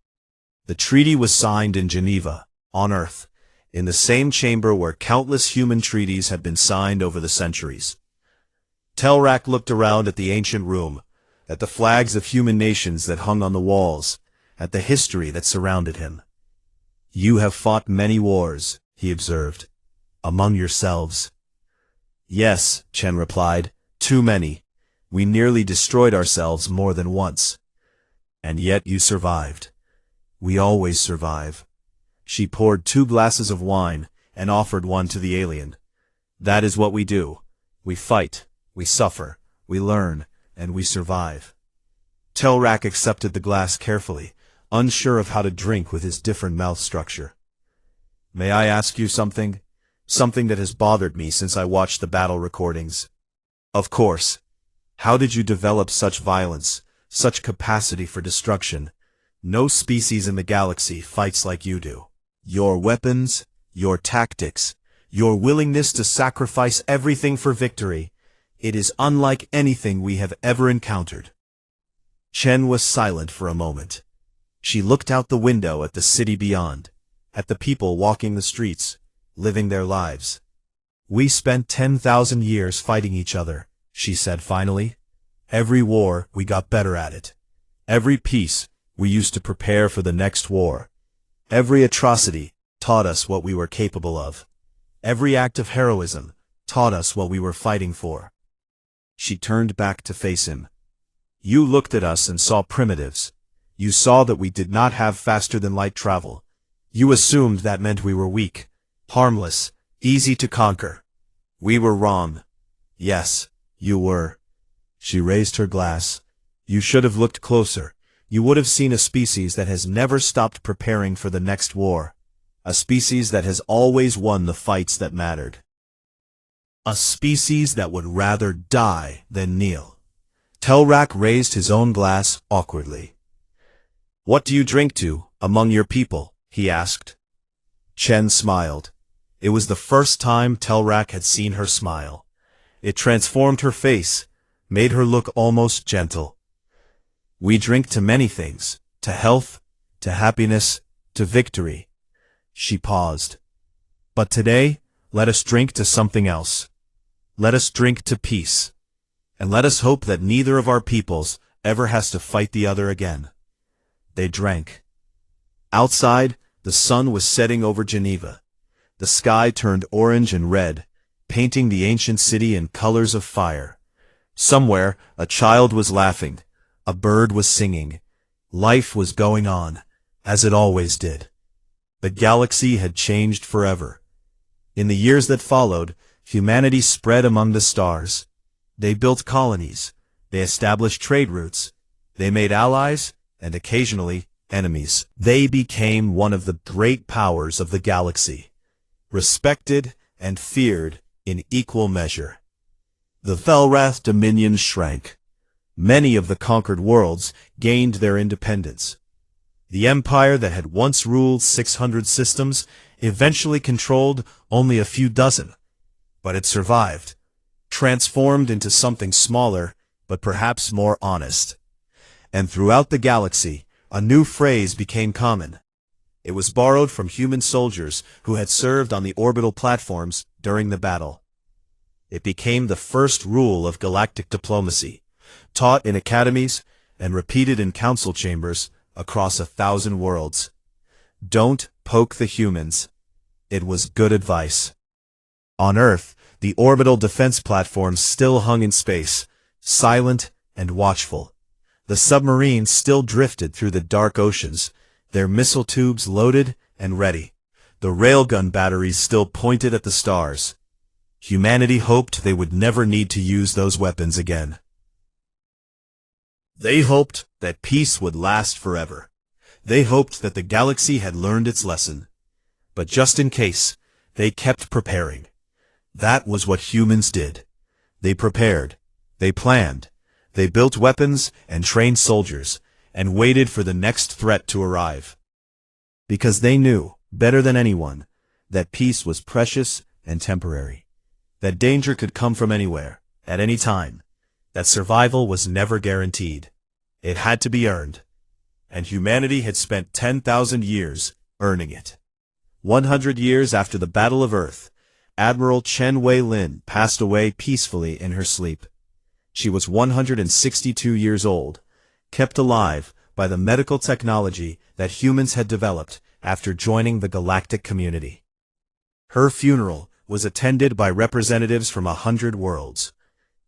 The treaty was signed in Geneva, on Earth, in the same chamber where countless human treaties had been signed over the centuries. Telrak looked around at the ancient room, at the flags of human nations that hung on the walls, at the history that surrounded him. "You have fought many wars," he observed, "among yourselves." "Yes," Chen replied, "too many. We nearly destroyed ourselves more than once. And yet you survived. We always survive." She poured 2 glasses of wine and offered one to the alien. "That is what we do. We fight, we suffer, we learn, and we survive." Telrak accepted the glass carefully, unsure of how to drink with his different mouth structure. May I ask you something? Something that has bothered me since I watched the battle recordings. Of course. How did you develop such violence, such capacity for destruction? No species in the galaxy fights like you do. Your weapons, your tactics, your willingness to sacrifice everything for victory, it is unlike anything we have ever encountered. Chen was silent for a moment. She looked out the window at the city beyond, at the people walking the streets, living their lives. We spent 10,000 years fighting each other, she said finally. Every war, we got better at it. Every peace, we used to prepare for the next war. Every atrocity taught us what we were capable of. Every act of heroism taught us what we were fighting for. She turned back to face him. You looked at us and saw primitives. You saw that we did not have faster-than-light travel. You assumed that meant we were weak, harmless, easy to conquer. We were wrong. Yes, you were. She raised her glass. You should have looked closer. You would have seen a species that has never stopped preparing for the next war. A species that has always won the fights that mattered. A species that would rather die than kneel. Telrak raised his own glass awkwardly. What do you drink to, among your people? He asked. Chen smiled. It was the first time Telrak had seen her smile. It transformed her face, made her look almost gentle. We drink to many things, to health, to happiness, to victory. She paused. But today, let us drink to something else. Let us drink to peace. And let us hope that neither of our peoples ever has to fight the other again. They drank. Outside, the sun was setting over Geneva. The sky turned orange and red, painting the ancient city in colors of fire. Somewhere, a child was laughing. A bird was singing. Life was going on, as it always did. The galaxy had changed forever. In the years that followed, humanity spread among the stars. They built colonies. They established trade routes. They made allies, and occasionally, enemies. They became one of the great powers of the galaxy, respected and feared in equal measure. The Velrath dominion shrank. Many of the conquered worlds gained their independence. The empire that had once ruled 600 systems eventually controlled only a few dozen. But it survived, transformed into something smaller, but perhaps more honest. And throughout the galaxy, a new phrase became common. It was borrowed from human soldiers who had served on the orbital platforms during the battle. It became the first rule of galactic diplomacy, taught in academies and repeated in council chambers across 1,000 worlds. Don't poke the humans. It was good advice. On Earth, the orbital defense platforms still hung in space, silent and watchful. The submarines still drifted through the dark oceans, their missile tubes loaded and ready. The railgun batteries still pointed at the stars. Humanity hoped they would never need to use those weapons again. They hoped that peace would last forever. They hoped that the galaxy had learned its lesson. But just in case, they kept preparing. That was what humans did. They prepared. They planned. They built weapons and trained soldiers, and waited for the next threat to arrive. Because they knew, better than anyone, that peace was precious and temporary. That danger could come from anywhere, at any time. That survival was never guaranteed. It had to be earned. And humanity had spent 10,000 years earning it. 100 years after the Battle of Earth, Admiral Chen Wei-Lin passed away peacefully in her sleep. She was 162 years old, kept alive by the medical technology that humans had developed after joining the galactic community. Her funeral was attended by representatives from 100 worlds.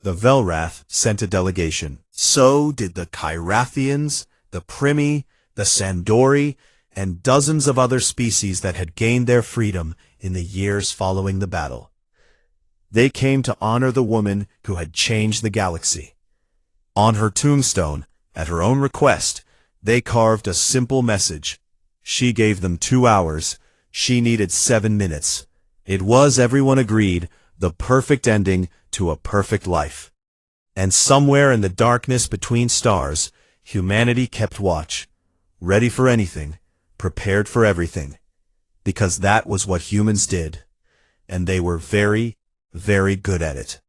The Velrath sent a delegation. So did the Kyrathians, the Primi, the Sandori, and dozens of other species that had gained their freedom in the years following the battle. They came to honor the woman who had changed the galaxy. On her tombstone, At her own request, they carved a simple message. She gave them 2 hours. She needed 7 minutes. It was, everyone agreed, the perfect ending to a perfect life. And somewhere in the darkness between stars, humanity kept watch, ready for anything, prepared for everything. Because that was what humans did. And they were very, very good at it.